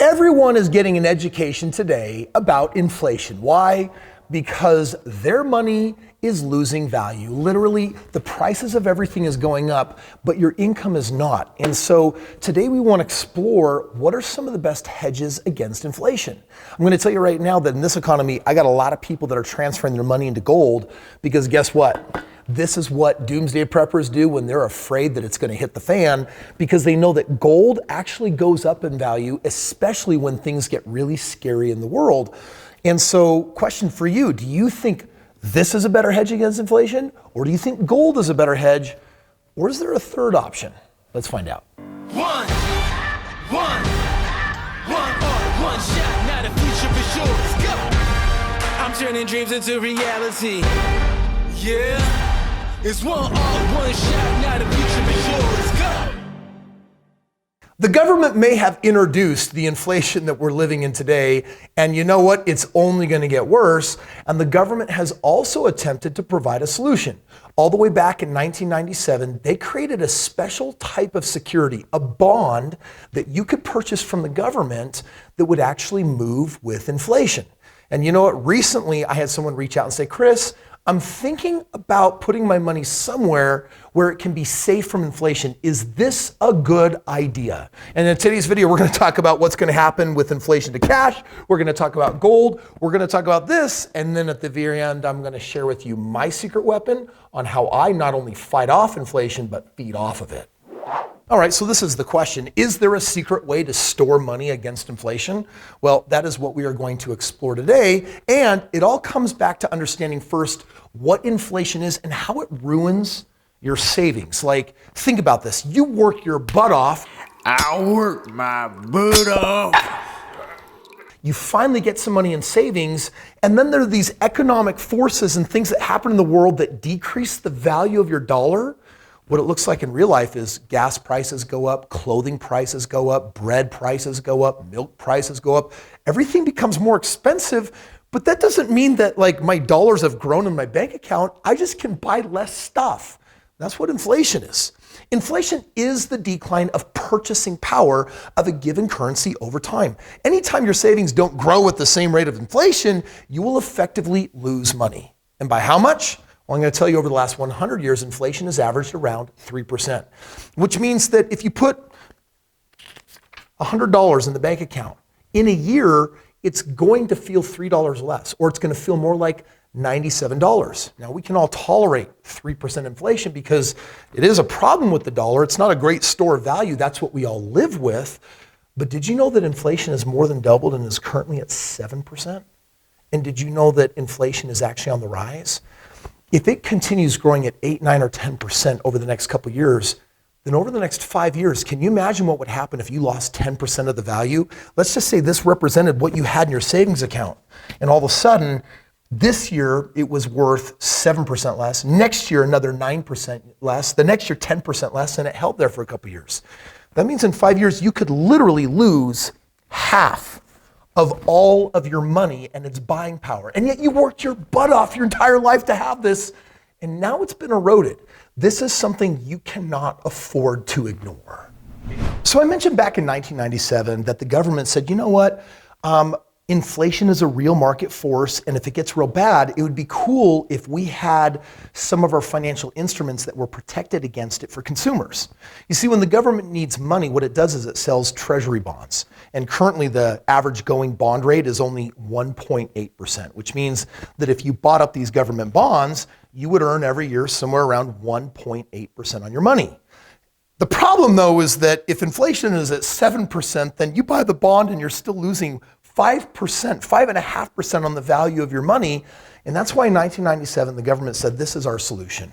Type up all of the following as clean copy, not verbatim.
Everyone is getting an education today about inflation. Why? Because their money is losing value. Literally, the prices of everything is going up, but your income is not. And so today we want to explore what are some of the best hedges against inflation. I'm going to tell you right now that in this economy, I got a lot of people that are transferring their money into gold because guess what? This is what doomsday preppers do when they're afraid that it's going to hit the fan, because they know that gold actually goes up in value, especially when things get really scary in the world. And so, question for you, do you think this is a better hedge against inflation? Or do you think gold is a better hedge? Or is there a third option? Let's find out. One shot, now the future is yours. Go! I'm turning dreams into reality. Yeah. It's one shot, now the future is yours. Go! The government may have introduced the inflation that we're living in today, and you know what? It's only going to get worse. And the government has also attempted to provide a solution. All the way back in 1997, they created a special type of security, a bond that you could purchase from the government that would actually move with inflation. And you know what? Recently, I had someone reach out and say, Chris, I'm thinking about putting my money somewhere where it can be safe from inflation. Is this a good idea? And in today's video, we're going to talk about what's going to happen with inflation to cash. We're going to talk about gold. We're going to talk about this. And then at the very end, I'm going to share with you my secret weapon on how I not only fight off inflation, but feed off of it. All right, so this is the question. Is there a secret way to store money against inflation? Well, that is what we are going to explore today. And it all comes back to understanding first what inflation is and how it ruins your savings. Like, think about this. You work your butt off. I work my butt off. You finally get some money in savings, and then there are these economic forces and things that happen in the world that decrease the value of your dollar. What it looks like in real life is gas prices go up, clothing prices go up, bread prices go up, milk prices go up. Everything becomes more expensive, but that doesn't mean that like my dollars have grown in my bank account. I just can buy less stuff. That's what inflation is. Inflation is the decline of purchasing power of a given currency over time. Anytime your savings don't grow at the same rate of inflation, you will effectively lose money. And by how much? Well, I'm going to tell you over the last 100 years, inflation has averaged around 3%, which means that if you put $100 in the bank account, in a year, it's going to feel $3 less, or it's going to feel more like $97. Now, we can all tolerate 3% inflation because it is a problem with the dollar. It's not a great store of value. That's what we all live with. But did you know that inflation has more than doubled and is currently at 7%? And did you know that inflation is actually on the rise? If it continues growing at 8, 9, or 10% over the next couple of years, then over the next 5 years, can you imagine what would happen if you lost 10% of the value? Let's just say this represented what you had in your savings account. And all of a sudden, this year, it was worth 7% less. Next year, another 9% less. The next year, 10% less, and it held there for a couple of years. That means in 5 years, you could literally lose half of all of your money and its buying power. And yet you worked your butt off your entire life to have this, and now it's been eroded. This is something you cannot afford to ignore. So I mentioned back in 1997 that the government said, you know what? Inflation is a real market force, and if it gets real bad, it would be cool if we had some of our financial instruments that were protected against it for consumers. You see, when the government needs money, what it does is it sells treasury bonds. And currently the average going bond rate is only 1.8%, which means that if you bought up these government bonds, you would earn every year somewhere around 1.8% on your money. The problem, though, is that if inflation is at 7%, then you buy the bond and you're still losing 5%, 5.5% on the value of your money. And that's why in 1997, the government said, this is our solution.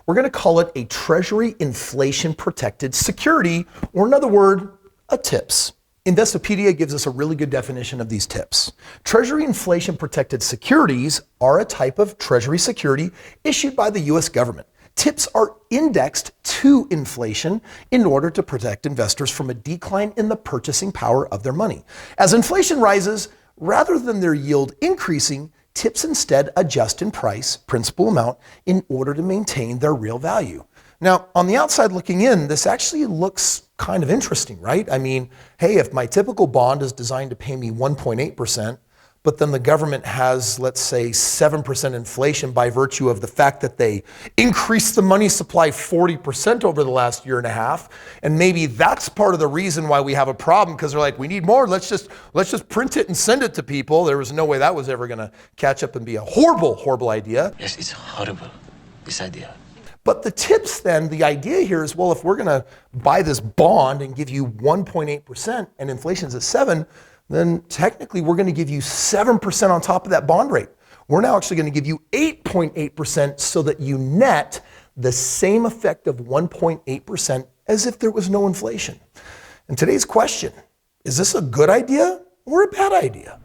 We're going to call it a Treasury Inflation Protected Security, or in other words, a TIPS. Investopedia gives us a really good definition of these TIPS. Treasury Inflation Protected Securities are a type of Treasury security issued by the US government. TIPS are indexed to inflation in order to protect investors from a decline in the purchasing power of their money. As inflation rises, rather than their yield increasing, TIPS instead adjust in price, principal amount, in order to maintain their real value. Now, on the outside looking in, this actually looks kind of interesting, right? I mean, hey, if my typical bond is designed to pay me 1.8%, but then the government has, let's say, 7% inflation by virtue of the fact that they increased the money supply 40% over the last year and a half. And maybe that's part of the reason why we have a problem, because they're like, we need more, let's just print it and send it to people. There was no way that was ever gonna catch up and be a horrible, horrible idea. Yes, it's horrible, this idea. But the tips then, the idea here is, well, if we're gonna buy this bond and give you 1.8% and inflation's at 7, then technically we're gonna give you 7% on top of that bond rate. We're now actually gonna give you 8.8% so that you net the same effect of 1.8% as if there was no inflation. And today's question, is this a good idea or a bad idea?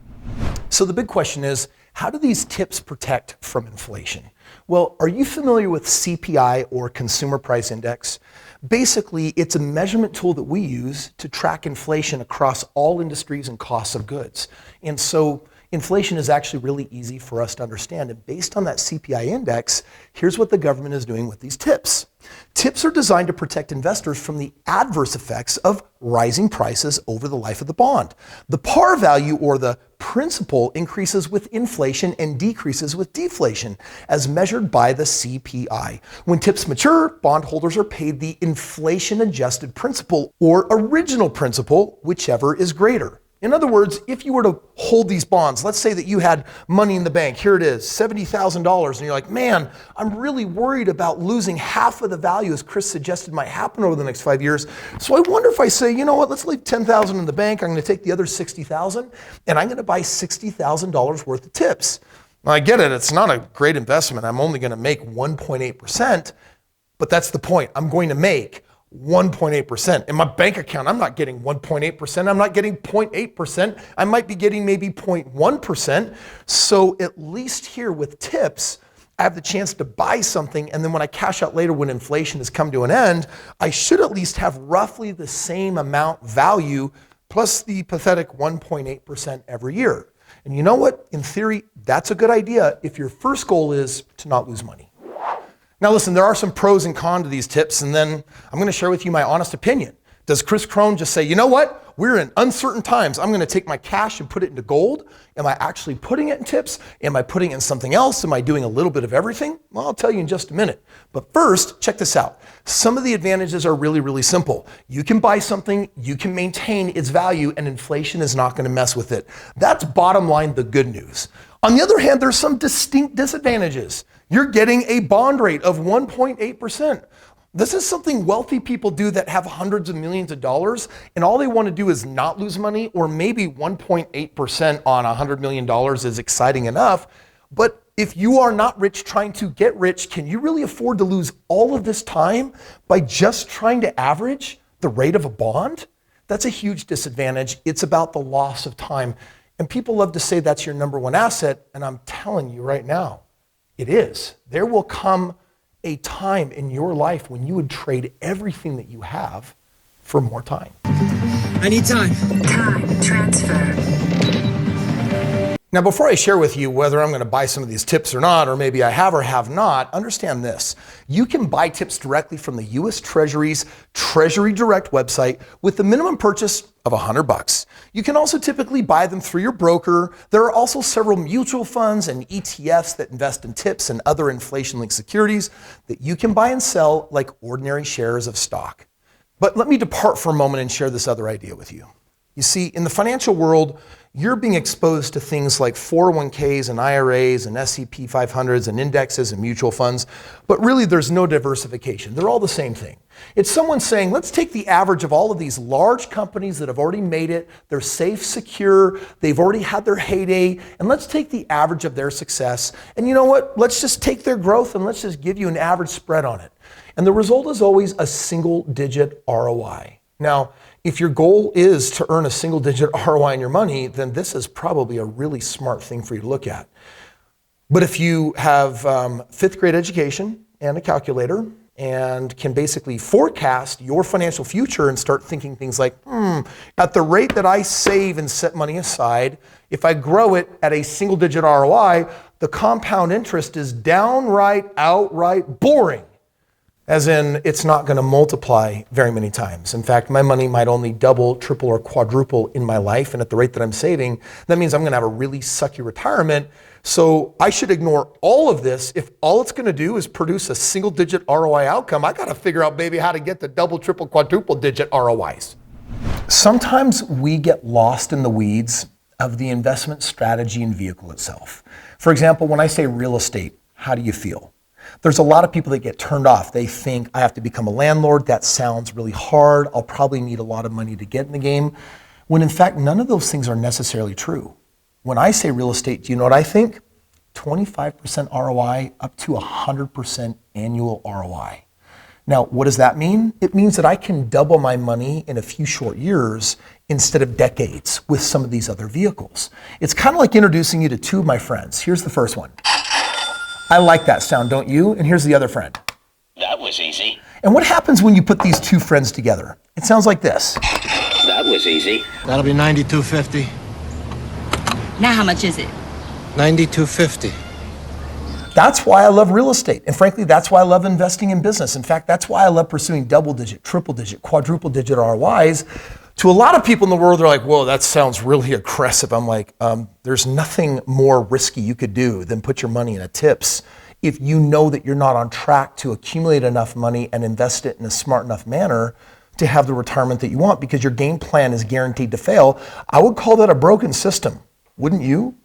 So the big question is, how do these tips protect from inflation? Well, are you familiar with CPI, or Consumer Price Index? Basically, it's a measurement tool that we use to track inflation across all industries and costs of goods. And so inflation is actually really easy for us to understand. And based on that CPI index, here's what the government is doing with these tips. Tips are designed to protect investors from the adverse effects of rising prices over the life of the bond. The par value, or the principal, increases with inflation and decreases with deflation, as measured by the CPI. When tips mature, bondholders are paid the inflation-adjusted principal, or original principal, whichever is greater. In other words, if you were to hold these bonds, let's say that you had money in the bank, here it is, $70,000, and you're like, man, I'm really worried about losing half of the value, as Chris suggested might happen over the next 5 years. So I wonder if I say, you know what, let's leave $10,000 in the bank, I'm gonna take the other $60,000, and I'm gonna buy $60,000 worth of tips. Now I get it, it's not a great investment, I'm only gonna make 1.8%, but that's the point, I'm going to make 1.8%. In my bank account, I'm not getting 1.8%, I'm not getting 0.8%, I might be getting maybe 0.1%. So at least here with tips, I have the chance to buy something, and then when I cash out later when inflation has come to an end, I should at least have roughly the same amount value plus the pathetic 1.8% every year. And you know what? In theory, that's a good idea if your first goal is to not lose money. Now listen, there are some pros and cons to these tips, and then I'm gonna share with you my honest opinion. Does Chris Crone just say, you know what? We're in uncertain times. I'm gonna take my cash and put it into gold. Am I actually putting it in tips? Am I putting it in something else? Am I doing a little bit of everything? Well, I'll tell you in just a minute. But first, check this out. Some of the advantages are really, really simple. You can buy something, you can maintain its value, and inflation is not gonna mess with it. That's bottom line the good news. On the other hand, there's some distinct disadvantages. You're getting a bond rate of 1.8%. This is something wealthy people do that have hundreds of millions of dollars, and all they want to do is not lose money, or maybe 1.8% on $100 million is exciting enough. But if you are not rich trying to get rich, can you really afford to lose all of this time by just trying to average the rate of a bond? That's a huge disadvantage. It's about the loss of time. And people love to say that's your number one asset, and I'm telling you right now, it is. There will come a time in your life when you would trade everything that you have for more time. I need time. Time transfer. Now, before I share with you whether I'm going to buy some of these tips or not, or maybe I have or have not, understand this. You can buy tips directly from the U.S. Treasury's Treasury Direct website with the minimum purchase of $100. You can also typically buy them through your broker. There are also several mutual funds and ETFs that invest in tips and other inflation-linked securities that you can buy and sell like ordinary shares of stock. But let me depart for a moment and share this other idea with you. You see, in the financial world, you're being exposed to things like 401ks and IRAs and S&P 500s and indexes and mutual funds, but really there's no diversification. They're all the same thing. It's someone saying, let's take the average of all of these large companies that have already made it, they're safe, secure, they've already had their heyday, and let's take the average of their success, and you know what? Let's just take their growth and let's just give you an average spread on it. And the result is always a single-digit ROI. Now, if your goal is to earn a single-digit ROI on your money, then this is probably a really smart thing for you to look at. But if you have fifth grade education and a calculator and can basically forecast your financial future and start thinking things like, at the rate that I save and set money aside, if I grow it at a single-digit ROI, the compound interest is outright boring. As in, it's not going to multiply very many times. In fact, my money might only double, triple, or quadruple in my life. And at the rate that I'm saving, that means I'm going to have a really sucky retirement. So I should ignore all of this. If all it's going to do is produce a single digit ROI outcome, I got to figure out, baby, how to get the double, triple, quadruple digit ROIs. Sometimes we get lost in the weeds of the investment strategy and vehicle itself. For example, when I say real estate, how do you feel? There's a lot of people that get turned off. They think, I have to become a landlord. That sounds really hard. I'll probably need a lot of money to get in the game. When in fact, none of those things are necessarily true. When I say real estate, do you know what I think? 25% ROI up to 100% annual ROI. Now, what does that mean? It means that I can double my money in a few short years instead of decades with some of these other vehicles. It's kind of like introducing you to two of my friends. Here's the first one. I like that sound, don't you? And here's the other friend. That was easy. And what happens when you put these two friends together? It sounds like this. That was easy. That'll be $92.50. Now how much is it? $92.50. That's why I love real estate. And frankly, that's why I love investing in business. In fact, that's why I love pursuing double digit, triple digit, quadruple digit ROIs. To a lot of people in the world, they're like, whoa, that sounds really aggressive. I'm like, there's nothing more risky you could do than put your money in a TIPS if you know that you're not on track to accumulate enough money and invest it in a smart enough manner to have the retirement that you want, because your game plan is guaranteed to fail. I would call that a broken system, wouldn't you?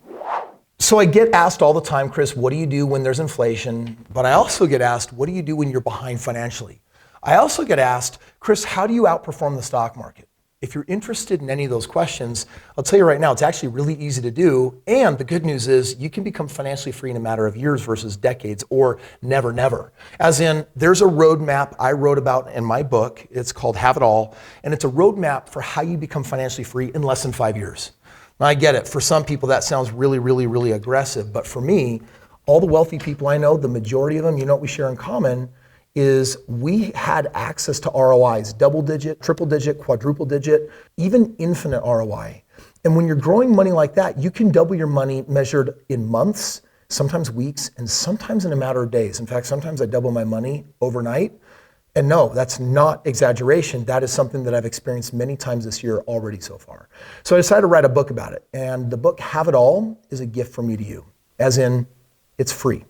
So I get asked all the time, Chris, what do you do when there's inflation? But I also get asked, what do you do when you're behind financially? I also get asked, Chris, how do you outperform the stock market? If you're interested in any of those questions, I'll tell you right now, it's actually really easy to do. And the good news is you can become financially free in a matter of years versus decades, or never, never. As in, there's a roadmap I wrote about in my book. It's called Have It All. And it's a roadmap for how you become financially free in less than 5 years. Now, I get it. For some people, that sounds really, really, really aggressive. But for me, all the wealthy people I know, the majority of them, you know what we share in common is we had access to ROIs, double digit, triple digit, quadruple digit, even infinite ROI. And when you're growing money like that, you can double your money measured in months, sometimes weeks, and sometimes in a matter of days. In fact, sometimes I double my money overnight. And no, that's not exaggeration. That is something that I've experienced many times this year already so far. So I decided to write a book about it. And the book, Have It All, is a gift from me to you, as in it's free.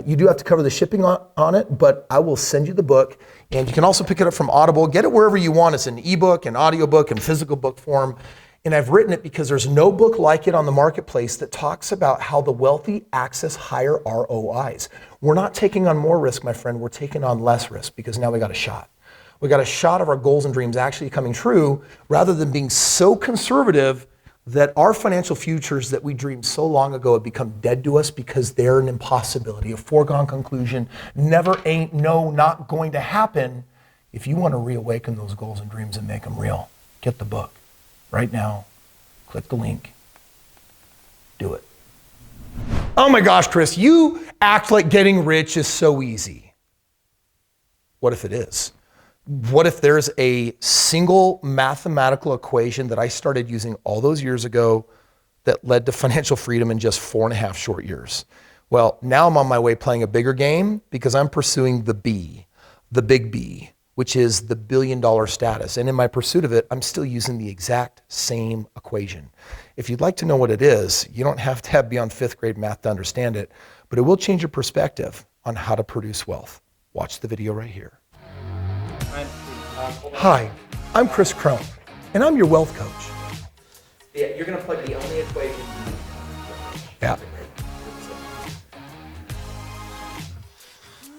You do have to cover the shipping on it, but I will send you the book. And you can also pick it up from Audible. Get it wherever you want. It's an ebook, an audiobook, and physical book form. And I've written it because there's no book like it on the marketplace that talks about how the wealthy access higher ROIs. We're not taking on more risk, my friend. We're taking on less risk because now we got a shot. We got a shot of our goals and dreams actually coming true rather than being so conservative that our financial futures that we dreamed so long ago have become dead to us because they're an impossibility, a foregone conclusion, never, ain't, no, not going to happen. If you want to reawaken those goals and dreams and make them real, get the book right now. Click the link. Do it. Oh my gosh, Chris, you act like getting rich is so easy. What if it is? What if there's a single mathematical equation that I started using all those years ago that led to financial freedom in just 4.5 short years? Well, now I'm on my way playing a bigger game because I'm pursuing the B, the big B, which is the $1 billion status. And in my pursuit of it, I'm still using the exact same equation. If you'd like to know what it is, you don't have to have beyond 5th grade math to understand it, but it will change your perspective on how to produce wealth. Watch the video right here. Hi, I'm Chris Crone, and I'm your wealth coach. Yeah, you're going to plug the only equation. Yeah.